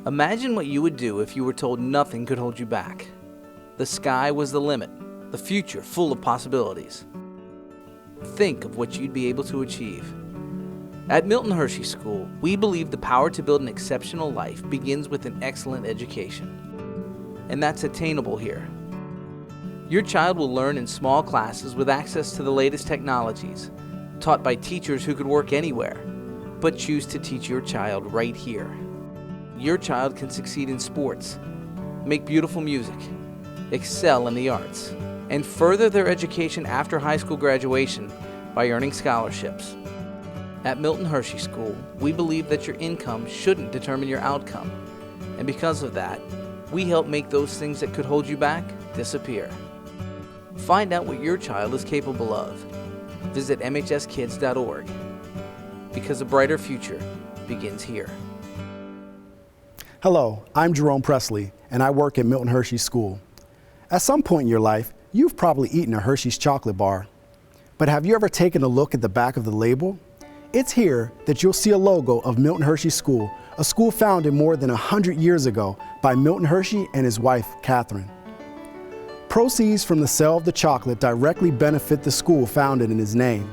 Imagine what you would do if you were told nothing could hold you back. The sky was the limit, the future full of possibilities. Think of what you'd be able to achieve. At Milton Hershey School, we believe the power to build an exceptional life begins with an excellent education. And that's attainable here. Your child will learn in small classes with access to the latest technologies, taught by teachers who could work anywhere, but choose to teach your child right here. Your child can succeed in sports, make beautiful music, excel in the arts, and further their education after high school graduation by earning scholarships. At Milton Hershey School, we believe that your income shouldn't determine your outcome, and because of that, we help make those things that could hold you back disappear. Find out what your child is capable of. Visit mhskids.org, because a brighter future begins here. Hello, I'm Jerome Presley, and I work at Milton Hershey School. At some point in your life, you've probably eaten a Hershey's chocolate bar. But have you ever taken a look at the back of the label? It's here that you'll see a logo of Milton Hershey School, a school founded more than 100 years ago by Milton Hershey and his wife, Catherine. Proceeds from the sale of the chocolate directly benefit the school founded in his name.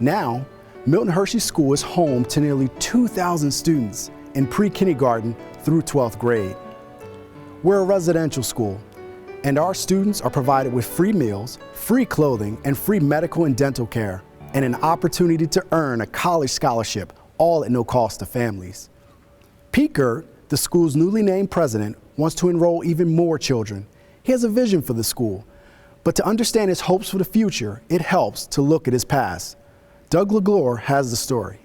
Now, Milton Hershey School is home to nearly 2,000 students in pre-kindergarten through 12th grade. We're a residential school, and our students are provided with free meals, free clothing, and free medical and dental care, and an opportunity to earn a college scholarship, all at no cost to families. Pete Gert, the school's newly named president, wants to enroll even more children. He has a vision for the school, but to understand his hopes for the future, it helps to look at his past. Doug LeGlore has the story.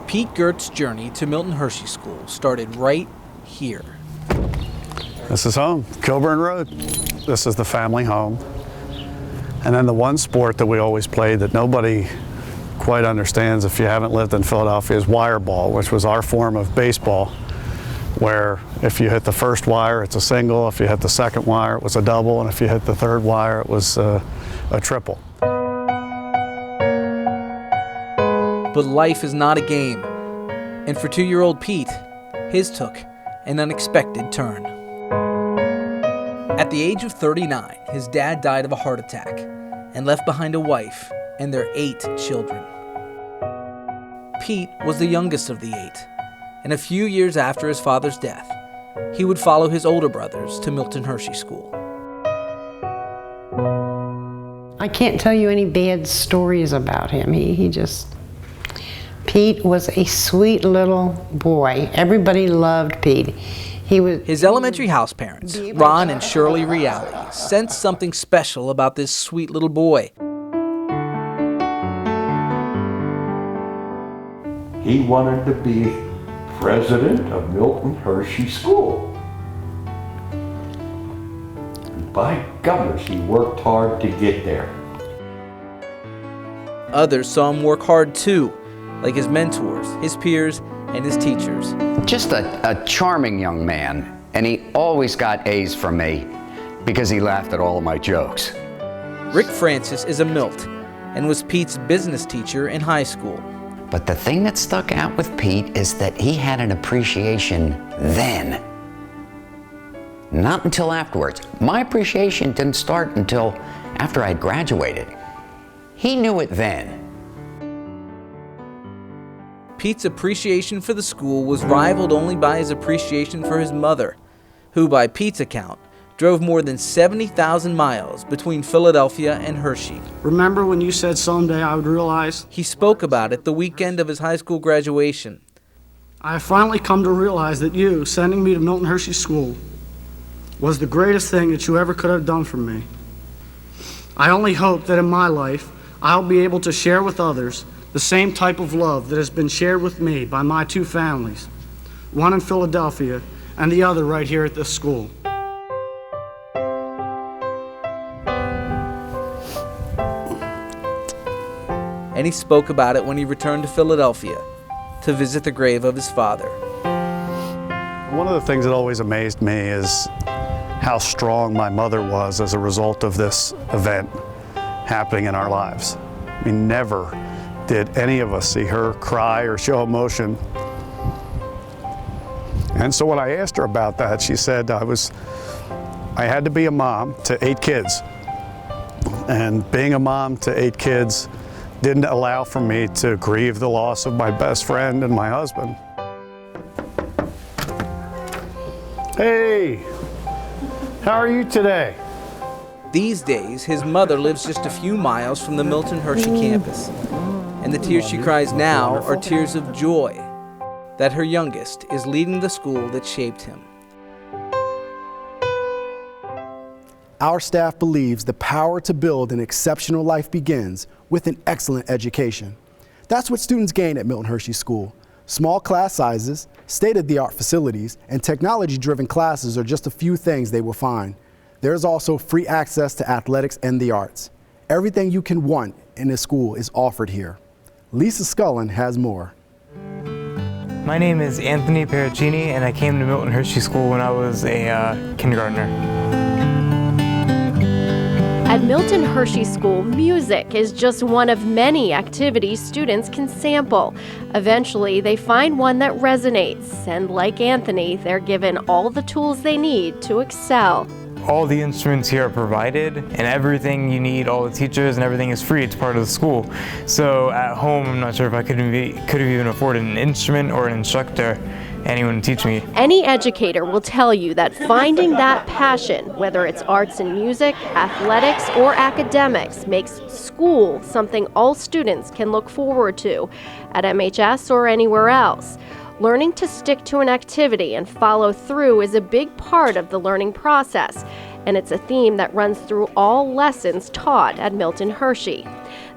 Pete Gert's journey to Milton Hershey School started right here. This is home, Kilburn Road. This is the family home. And then the one sport that we always played that nobody quite understands if you haven't lived in Philadelphia is wire ball, which was our form of baseball, where if you hit the first wire, it's a single. If you hit the second wire, it was a double. And if you hit the third wire, it was a triple. But life is not a game. And for 2-year-old Pete, his took an unexpected turn. At the age of 39, his dad died of a heart attack and left behind a wife and their 8 children. Pete was the youngest of the 8, and a few years after his father's death, he would follow his older brothers to Milton Hershey School. I can't tell you any bad stories about him. Pete was a sweet little boy. Everybody loved Pete. His elementary house parents, Ron and Shirley Reality, sensed something special about this sweet little boy. He wanted to be president of Milton Hershey School. And by gunners, he worked hard to get there. Others saw him work hard too, like his mentors, his peers, and his teachers. Just a charming young man, and he always got A's from me because he laughed at all of my jokes. Rick Francis is a Milt and was Pete's business teacher in high school. But the thing that stuck out with Pete is that he had an appreciation then, not until afterwards. My appreciation didn't start until after I'd graduated. He knew it then. Pete's appreciation for the school was rivaled only by his appreciation for his mother, who, by Pete's account, drove more than 70,000 miles between Philadelphia and Hershey. Remember when you said someday I would realize? He spoke about it the weekend of his high school graduation. I have finally come to realize that you, sending me to Milton Hershey School, was the greatest thing that you ever could have done for me. I only hope that in my life, I'll be able to share with others the same type of love that has been shared with me by my 2 families, one in Philadelphia and the other right here at this school. And he spoke about it when he returned to Philadelphia to visit the grave of his father. One of the things that always amazed me is how strong my mother was as a result of this event happening in our lives. I mean, never did any of us see her cry or show emotion. And so when I asked her about that, she said I had to be a mom to 8 kids. And being a mom to 8 kids didn't allow for me to grieve the loss of my best friend and my husband. Hey, how are you today? These days, his mother lives just a few miles from the Milton Hershey campus. And the tears she cries now are tears of joy that her youngest is leading the school that shaped him. Our staff believes the power to build an exceptional life begins with an excellent education. That's what students gain at Milton Hershey School. Small class sizes, state-of-the-art facilities, and technology-driven classes are just a few things they will find. There's also free access to athletics and the arts. Everything you can want in a school is offered here. Lisa Scullin has more. My name is Anthony Pericini, and I came to Milton Hershey School when I was a kindergartner. At Milton Hershey School, music is just one of many activities students can sample. Eventually, they find one that resonates, and like Anthony, they're given all the tools they need to excel. All the instruments here are provided, and everything you need, all the teachers and everything is free. It's part of the school. So at home, I'm not sure if I could have even afforded an instrument or an instructor, anyone to teach me. Any educator will tell you that finding that passion, whether it's arts and music, athletics, or academics, makes school something all students can look forward to at MHS or anywhere else. Learning to stick to an activity and follow through is a big part of the learning process, and it's a theme that runs through all lessons taught at Milton Hershey.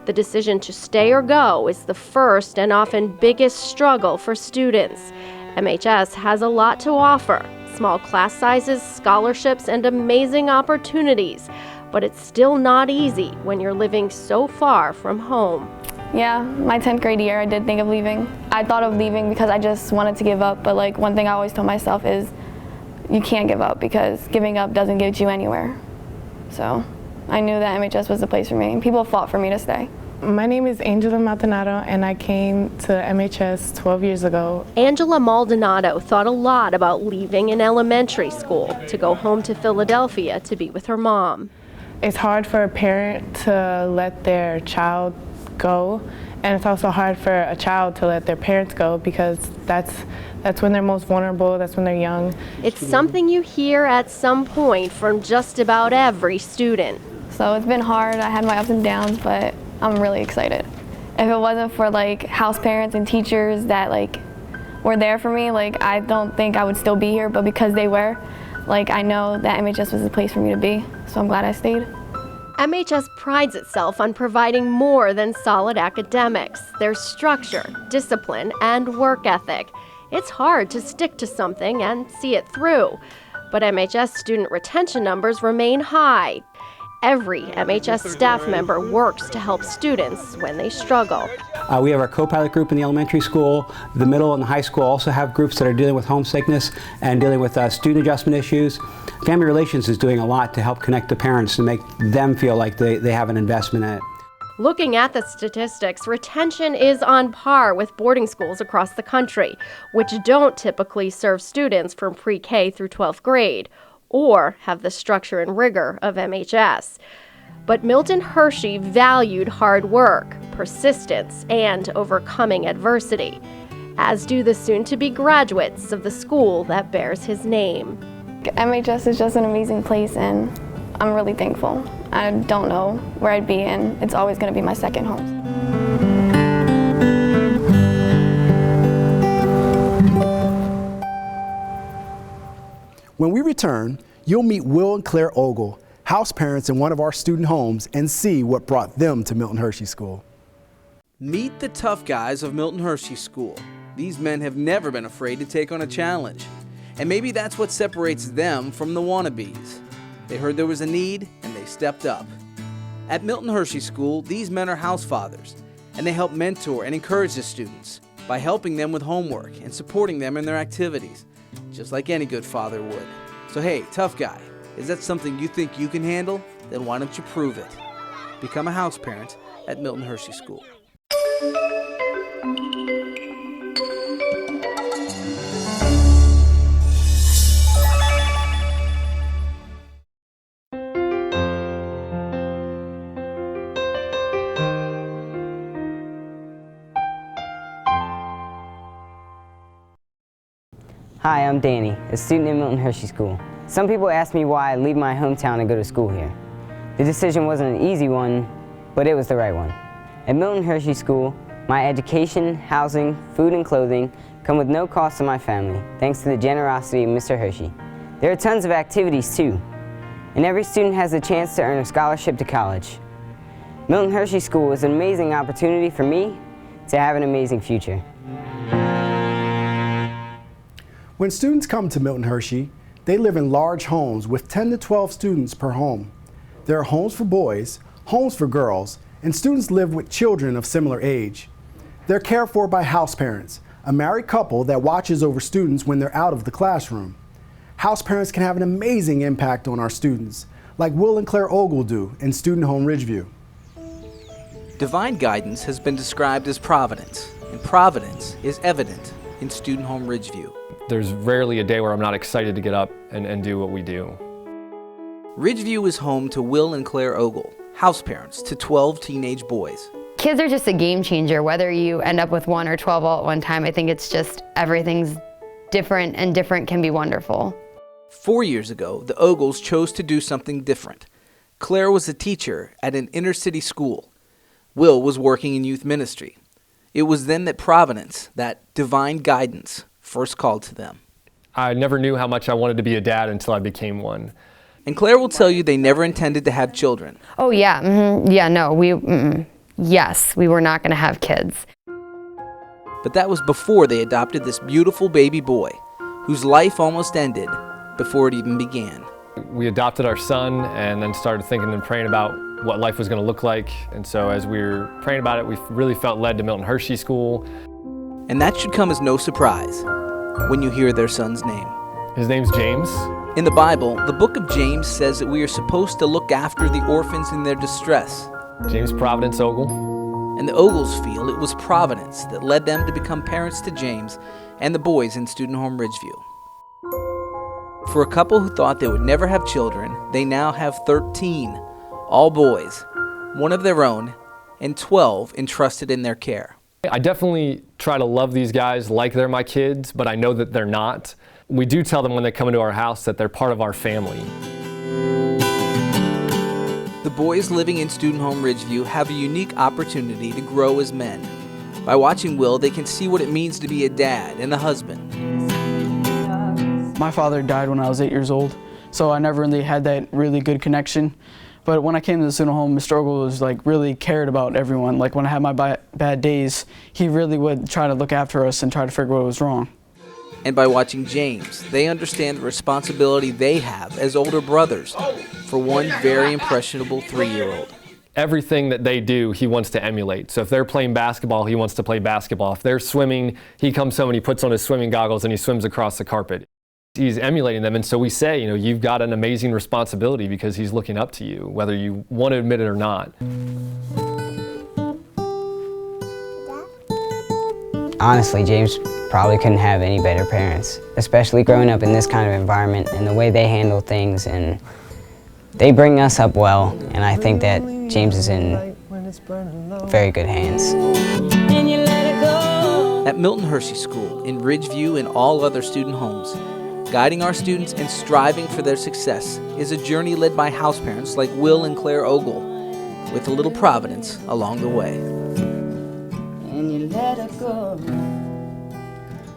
The decision to stay or go is the first and often biggest struggle for students. MHS has a lot to offer: small class sizes, scholarships, and amazing opportunities. But it's still not easy when you're living so far from home. Yeah, my 10th grade year, I did think of leaving. I thought of leaving because I just wanted to give up, but like one thing I always told myself is you can't give up because giving up doesn't get you anywhere. So I knew that MHS was the place for me, and people fought for me to stay. My name is Angela Maldonado, and I came to MHS 12 years ago. Angela Maldonado thought a lot about leaving in elementary school to go home to Philadelphia to be with her mom. It's hard for a parent to let their child go, and it's also hard for a child to let their parents go because that's when they're most vulnerable, that's when they're young. It's something you hear at some point from just about every student. So it's been hard. I had my ups and downs, but I'm really excited. If it wasn't for like house parents and teachers that like were there for me, like I don't think I would still be here, but because they were, like I know that MHS was the place for me to be, so I'm glad I stayed. MHS prides itself on providing more than solid academics. There's structure, discipline, and work ethic. It's hard to stick to something and see it through, but MHS student retention numbers remain high. Every MHS staff member works to help students when they struggle. We have our co-pilot group in the elementary school. The middle and the high school also have groups that are dealing with homesickness and dealing with student adjustment issues. Family Relations is doing a lot to help connect the parents to make them feel like they have an investment in it. Looking at the statistics, retention is on par with boarding schools across the country, which don't typically serve students from pre-K through 12th grade, or have the structure and rigor of MHS. But Milton Hershey valued hard work, persistence, and overcoming adversity, as do the soon-to-be graduates of the school that bears his name. MHS is just an amazing place, and I'm really thankful. I don't know where I'd be, and it's always going to be my second home. When we return, you'll meet Will and Claire Ogle, house parents in one of our student homes, and see what brought them to Milton Hershey School. Meet the tough guys of Milton Hershey School. These men have never been afraid to take on a challenge. And maybe that's what separates them from the wannabes. They heard there was a need, and they stepped up. At Milton Hershey School, these men are house fathers, and they help mentor and encourage the students by helping them with homework and supporting them in their activities, just like any good father would. So hey, tough guy, is that something you think you can handle? Then why don't you prove it? Become a house parent at Milton Hershey School. Hi, I'm Danny, a student at Milton Hershey School. Some people ask me why I leave my hometown and go to school here. The decision wasn't an easy one, but it was the right one. At Milton Hershey School, my education, housing, food, and clothing come with no cost to my family, thanks to the generosity of Mr. Hershey. There are tons of activities too, and every student has the chance to earn a scholarship to college. Milton Hershey School is an amazing opportunity for me to have an amazing future. When students come to Milton Hershey, they live in large homes with 10 to 12 students per home. There are homes for boys, homes for girls, and students live with children of similar age. They're cared for by house parents, a married couple that watches over students when they're out of the classroom. House parents can have an amazing impact on our students, like Will and Claire Ogle do in Student Home Ridgeview. Divine guidance has been described as providence, and providence is evident in Student Home Ridgeview. There's rarely a day where I'm not excited to get up and do what we do. Ridgeview is home to Will and Claire Ogle, house parents to 12 teenage boys. Kids are just a game changer, whether you end up with 1 or 12 all at one time. I think it's just everything's different, and different can be wonderful. 4 years ago, the Ogles chose to do something different. Claire was a teacher at an inner-city school. Will was working in youth ministry. It was then that providence, that divine guidance, first called to them. I never knew how much I wanted to be a dad until I became one. And Claire will tell you they never intended to have children. Oh yeah, yeah, no, yes, we were not going to have kids. But that was before they adopted this beautiful baby boy, whose life almost ended before it even began. We adopted our son and then started thinking and praying about what life was going to look like. And so as we were praying about it, we really felt led to Milton Hershey School. And that should come as no surprise when you hear their son's name. His name's James. In the Bible, the book of James says that we are supposed to look after the orphans in their distress. James Providence Ogle. And the Ogles feel it was providence that led them to become parents to James and the boys in Student Home Ridgeview. For a couple who thought they would never have children, they now have 13, all boys, one of their own, and 12 entrusted in their care. I definitely try to love these guys like they're my kids, but I know that they're not. We do tell them when they come into our house that they're part of our family. The boys living in Student Home Ridgeview have a unique opportunity to grow as men. By watching Will, they can see what it means to be a dad and a husband. My father died when I was 8 years old, so I never really had that really good connection. But when I came to the student home, Mr. Ogle was really cared about everyone. Like when I had my bad days, he really would try to look after us and try to figure what was wrong. And by watching James, they understand the responsibility they have as older brothers for one very impressionable 3-year-old. Everything that they do, he wants to emulate. So if they're playing basketball, he wants to play basketball. If they're swimming, he comes home and he puts on his swimming goggles and he swims across the carpet. He's emulating them, and so we say, you've got an amazing responsibility because he's looking up to you, whether you want to admit it or not. Honestly, James probably couldn't have any better parents, especially growing up in this kind of environment and the way they handle things, and they bring us up well, and I think that James is in very good hands. At Milton Hershey School, in Ridgeview and all other student homes, guiding our students and striving for their success is a journey led by house parents like Will and Claire Ogle, with a little providence along the way.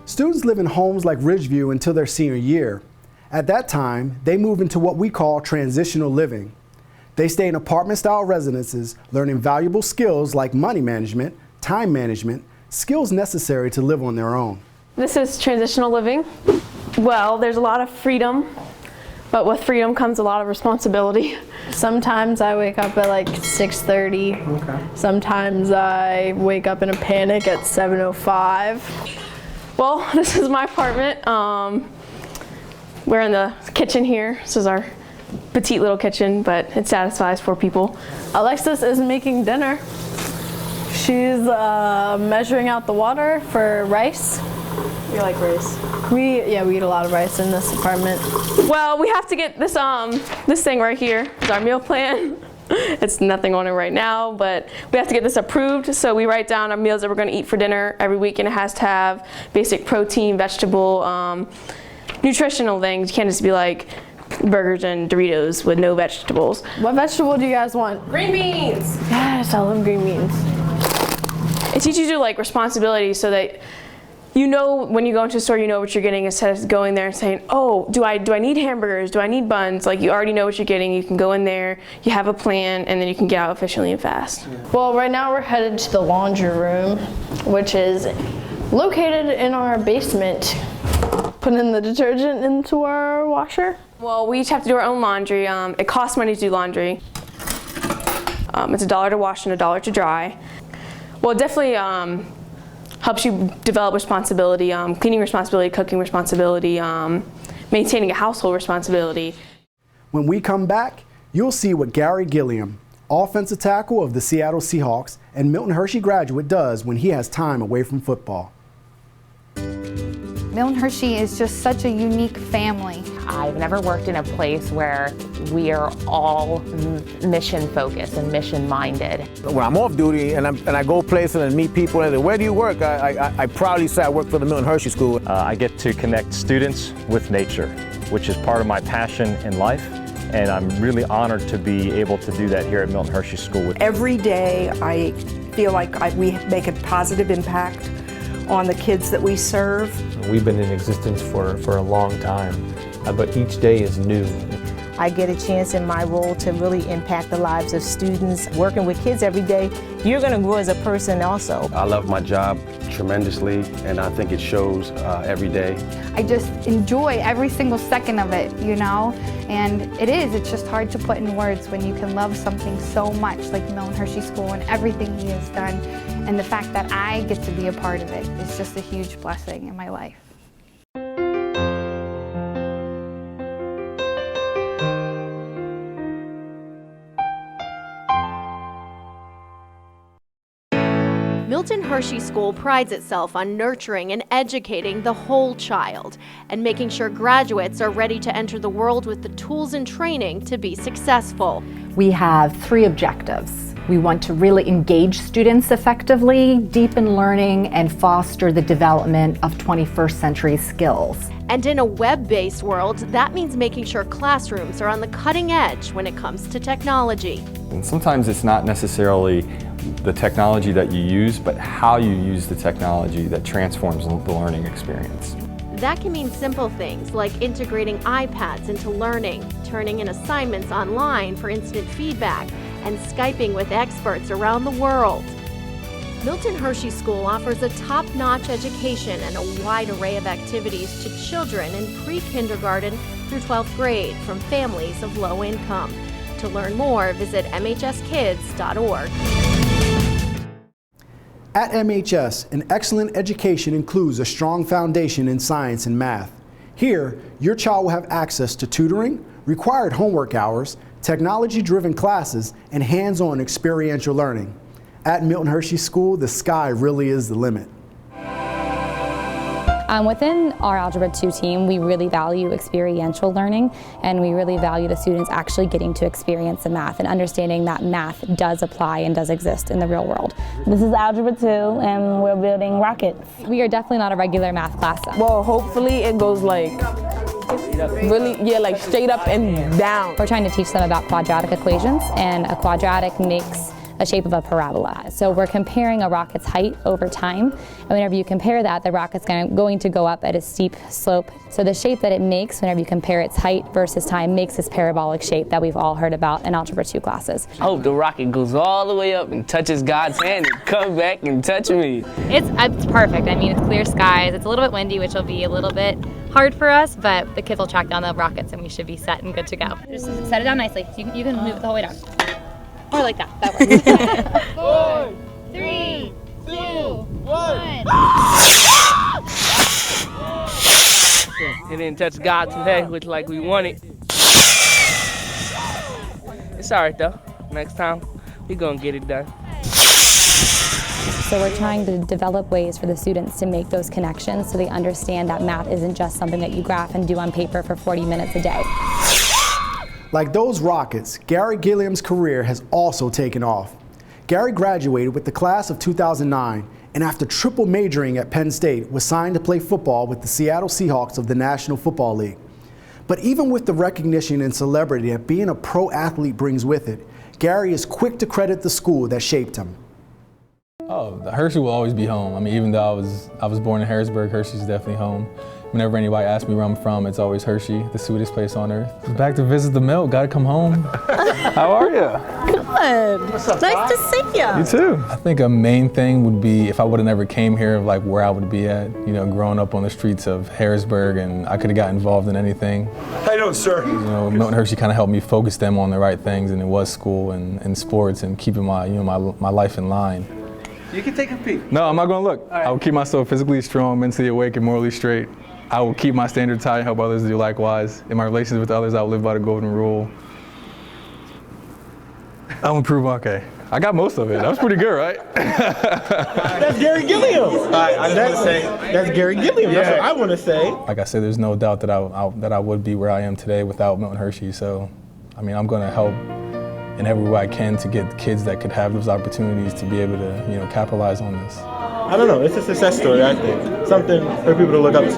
Students live in homes like Ridgeview until their senior year. At that time, they move into what we call transitional living. They stay in apartment-style residences, learning valuable skills like money management, time management, skills necessary to live on their own. This is transitional living. Well, there's a lot of freedom, but with freedom comes a lot of responsibility. Sometimes I wake up at like 6:30. Okay. Sometimes I wake up in a panic at 7:05. Well, this is my apartment. We're in the kitchen here. This is our petite little kitchen, but it satisfies 4 people. Alexis is making dinner. She's measuring out the water for rice. We like rice. We eat a lot of rice in this apartment. Well, we have to get this this thing right here. It's our meal plan. It's nothing on it right now, but we have to get this approved. So we write down our meals that we're going to eat for dinner every week, and it has to have basic protein, vegetable, nutritional things. You can't just be like burgers and Doritos with no vegetables. What vegetable do you guys want? Green beans. Yes, I love green beans. It teaches you like responsibility, so that you know when you go into a store, you know what you're getting, instead of going there and saying, oh, do I need hamburgers? Do I need buns? Like, you already know what you're getting. You can go in there, you have a plan, and then you can get out efficiently and fast. Well, right now we're headed to the laundry room, which is located in our basement. Putting the detergent into our washer. Well, we each have to do our own laundry. It costs money to do laundry. It's $1 to wash and $1 to dry. Well, it definitely helps you develop responsibility, cleaning responsibility, cooking responsibility, maintaining a household responsibility. When we come back, you'll see what Gary Gilliam, offensive tackle of the Seattle Seahawks and Milton Hershey graduate, does when he has time away from football. Milton Hershey is just such a unique family. I've never worked in a place where we are all mission focused and mission minded. When I'm off duty and I go places and meet people and they say, where do you work? I proudly say I work for the Milton Hershey School. I get to connect students with nature, which is part of my passion in life. And I'm really honored to be able to do that here at Milton Hershey School. Every day I feel like we make a positive impact on the kids that we serve. We've been in existence for a long time, but each day is new. I get a chance in my role to really impact the lives of students. Working with kids every day, you're going to grow as a person also. I love my job tremendously, and I think it shows every day. I just enjoy every single second of it, you know? And it's just hard to put in words when you can love something so much like Milton Hershey School and everything he has done. And the fact that I get to be a part of it is just a huge blessing in my life. Milton Hershey School prides itself on nurturing and educating the whole child and making sure graduates are ready to enter the world with the tools and training to be successful. We have 3 objectives. We want to really engage students effectively, deepen learning, and foster the development of 21st century skills. And in a web-based world, that means making sure classrooms are on the cutting edge when it comes to technology. And sometimes it's not necessarily the technology that you use, but how you use the technology that transforms the learning experience. That can mean simple things like integrating iPads into learning, turning in assignments online for instant feedback, and Skyping with experts around the world. Milton Hershey School offers a top-notch education and a wide array of activities to children in pre-kindergarten through 12th grade from families of low income. To learn more, visit mhskids.org. At MHS, an excellent education includes a strong foundation in science and math. Here, your child will have access to tutoring, required homework hours, technology-driven classes, and hands-on experiential learning. At Milton Hershey School, the sky really is the limit. Within our Algebra 2 team, we really value experiential learning, and we really value the students actually getting to experience the math and understanding that math does apply and does exist in the real world. This is Algebra 2, and we're building rockets. We are definitely not a regular math class. Well, hopefully it goes like really, like straight up and down. We're trying to teach them about quadratic equations, and a quadratic makes a shape of a parabola. So we're comparing a rocket's height over time, and whenever you compare that, the rocket's going to go up at a steep slope. So the shape that it makes whenever you compare its height versus time makes this parabolic shape that we've all heard about in Algebra 2 classes. I hope the rocket goes all the way up and touches God's hand and comes back and touch me. It's perfect. I mean, it's clear skies. It's a little bit windy, which will be a little bit hard for us, but the kids will track down the rockets and we should be set and good to go. Just set it down nicely. You can move it the whole way down. Or like that. That works. 4, 3, 2, 1. It didn't touch God today, which like we wanted. It's alright though. Next time, we gonna get it done. So we're trying to develop ways for the students to make those connections so they understand that math isn't just something that you graph and do on paper for 40 minutes a day. Like those Rockets, Gary Gilliam's career has also taken off. Gary graduated with the class of 2009, and after triple majoring at Penn State, was signed to play football with the Seattle Seahawks of the National Football League. But even with the recognition and celebrity that being a pro athlete brings with it, Gary is quick to credit the school that shaped him. Oh, Hershey will always be home. I mean, even though I was born in Harrisburg, Hershey's definitely home. Whenever anybody asks me where I'm from, it's always Hershey, the sweetest place on earth. Back to visit the Milt, gotta come home. How are you? Good. Nice to see you. You too. I think a main thing would be if I would have never came here, like where I would be at. You know, growing up on the streets of Harrisburg, and I could have got involved in anything. How you doing, sir? You know, Milton Hershey kind of helped me focus them on the right things, and it was school and sports and keeping my, my life in line. You can take a peek. No, I'm not gonna look. I will keep myself physically strong, mentally awake, and morally straight. I will keep my standards high and help others do likewise. In my relations with others, I will live by the golden rule. I'll improve, okay. I got most of it. That was pretty good, right? That's Gary Gilliam. That's Gary Gilliam. Yeah. That's what I want to say. Like I said, there's no doubt that I would be where I am today without Milton Hershey. So, I mean, I'm gonna help in every way I can to get kids that could have those opportunities to be able to, capitalize on this. I don't know. It's a success story, I think. Something for people to look up to,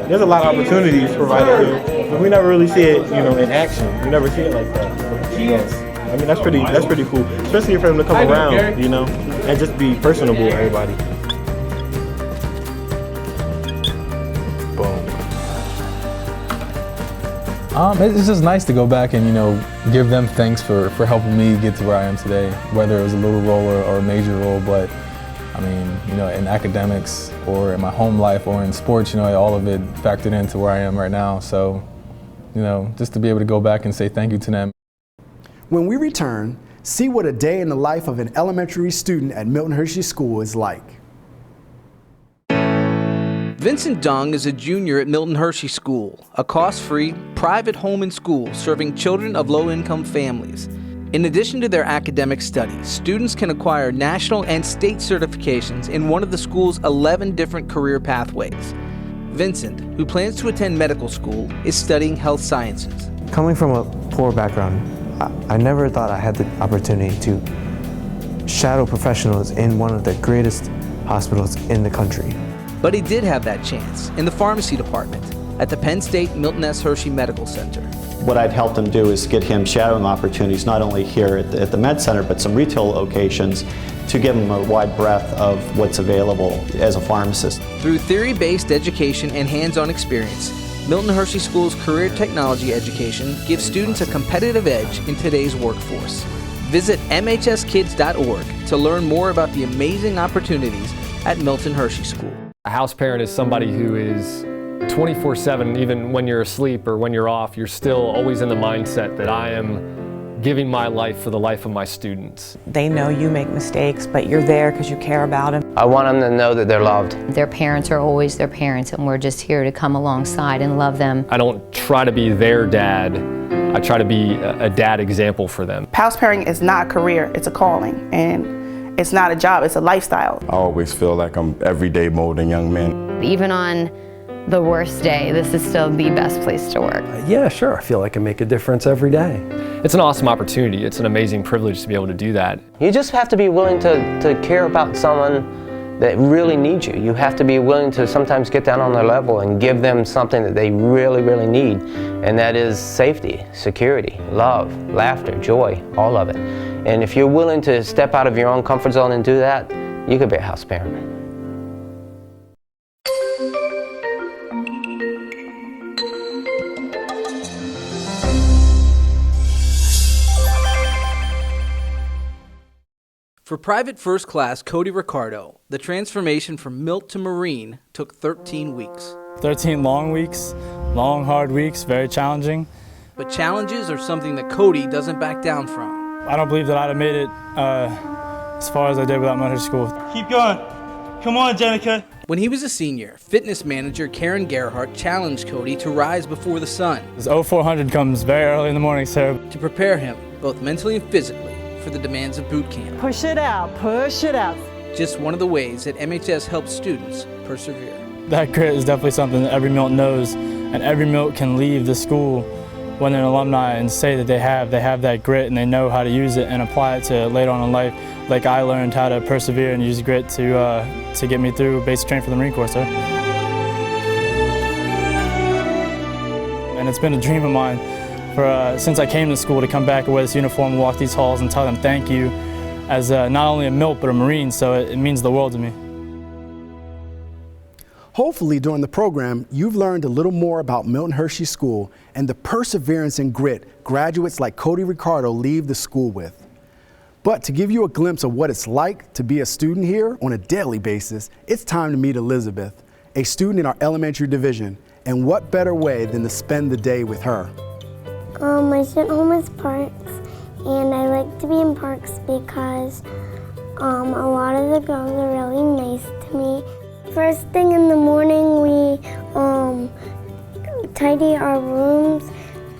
There's a lot of opportunities provided here, but we never really see it, in action. We never see it like that. I mean, that's pretty cool, especially for them to come around, and just be personable with everybody. It's just nice to go back and, give them thanks for helping me get to where I am today, whether it was a little role or a major role. But I mean, in academics or in my home life or in sports, all of it factored into where I am right now. So, just to be able to go back and say thank you to them. When we return, see what a day in the life of an elementary student at Milton Hershey School is like. Vincent Dung is a junior at Milton Hershey School, a cost-free, private home and school serving children of low-income families. In addition to their academic studies, students can acquire national and state certifications in one of the school's 11 different career pathways. Vincent, who plans to attend medical school, is studying health sciences. Coming from a poor background, I never thought I had the opportunity to shadow professionals in one of the greatest hospitals in the country. But he did have that chance in the pharmacy department at the Penn State Milton S. Hershey Medical Center. What I'd helped him do is get him shadowing opportunities not only here at the Med Center, but some retail locations to give him a wide breadth of what's available as a pharmacist. Through theory-based education and hands-on experience, Milton Hershey School's career technology education gives students a competitive edge in today's workforce. Visit mhskids.org to learn more about the amazing opportunities at Milton Hershey School. A house parent is somebody who is 24/7, even when you're asleep or when you're off, you're still always in the mindset that I am giving my life for the life of my students. They know you make mistakes, but you're there because you care about them. I want them to know that they're loved. Their parents are always their parents, and we're just here to come alongside and love them. I don't try to be their dad. I try to be a dad example for them. House parenting is not a career, it's a calling. And it's not a job, it's a lifestyle. I always feel like I'm every day molding young men. Even on the worst day, this is still the best place to work. Yeah, sure. I feel like I make a difference every day. It's an awesome opportunity. It's an amazing privilege to be able to do that. You just have to be willing to care about someone that really needs you. You have to be willing to sometimes get down on their level and give them something that they really, really need. And that is safety, security, love, laughter, joy, all of it. And if you're willing to step out of your own comfort zone and do that, you could be a house parent. For Private First Class Cody Ricardo, the transformation from Milt to Marine took 13 weeks. 13 long weeks, long, hard weeks, very challenging. But challenges are something that Cody doesn't back down from. I don't believe that I'd have made it as far as I did without Milton Hershey School. Keep going. Come on, Jenica. When he was a senior, fitness manager Karen Gerhardt challenged Cody to rise before the sun. This 0400 comes very early in the morning, sir. To prepare him, both mentally and physically, for the demands of boot camp. Push it out, push it out. Just one of the ways that MHS helps students persevere. That grit is definitely something that every Milt knows, and every Milt can leave the school when they're an alumni and say that they have that grit and they know how to use it and apply it to later on in life. Like I learned how to persevere and use grit to get me through basic training for the Marine Corps, sir. And it's been a dream of mine since I came to school to come back and wear this uniform and walk these halls and tell them thank you as not only a Milt but a Marine, so it means the world to me. Hopefully during the program, you've learned a little more about Milton Hershey School and the perseverance and grit graduates like Cody Ricardo leave the school with. But to give you a glimpse of what it's like to be a student here on a daily basis, it's time to meet Elizabeth, a student in our elementary division, and what better way than to spend the day with her. My student home is parks, and I like to be in parks because a lot of the girls are really nice to me. First thing in the morning, we tidy our rooms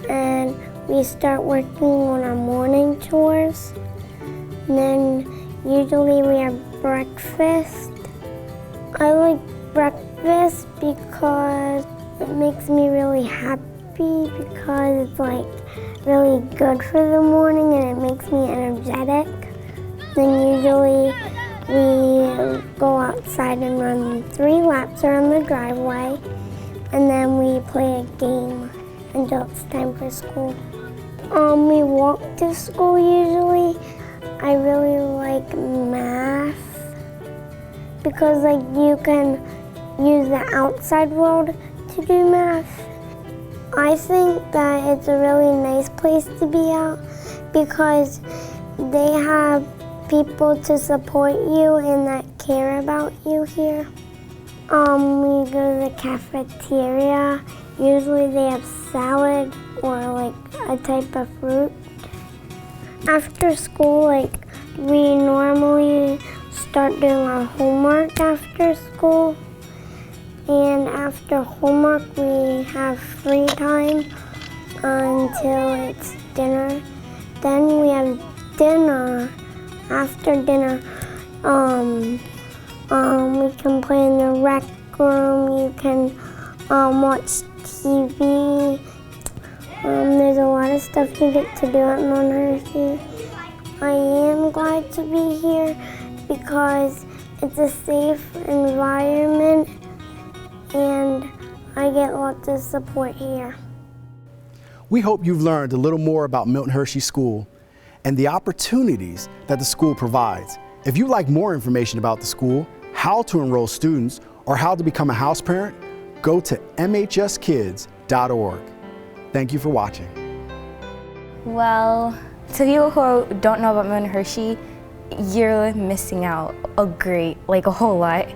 and we start working on our morning chores. And then usually we have breakfast. I like breakfast because it makes me really happy because it's like really good for the morning and it makes me energetic. Then usually we go outside and run 3 laps around the driveway, and then we play a game until it's time for school. We walk to school usually. I really like math because you can use the outside world to do math. I think that it's a really nice place to be at because they have people to support you and that care about you here. We go to the cafeteria. Usually they have salad or like a type of fruit. After school, we normally start doing our homework after school. And after homework, we have free time until it's dinner. Then we have dinner. After dinner, we can play in the rec room. You can watch TV. There's a lot of stuff you get to do at Milton Hershey. I am glad to be here because it's a safe environment and I get lots of support here. We hope you've learned a little more about Milton Hershey School and the opportunities that the school provides. If you'd like more information about the school, how to enroll students, or how to become a house parent, go to mhskids.org. Thank you for watching. Well, to people who don't know about Milton Hershey, you're missing out a whole lot.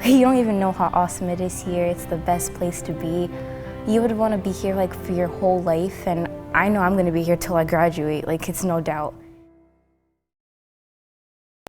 You don't even know how awesome it is here. It's the best place to be. You would want to be here for your whole life, and I know I'm going to be here till I graduate, it's no doubt.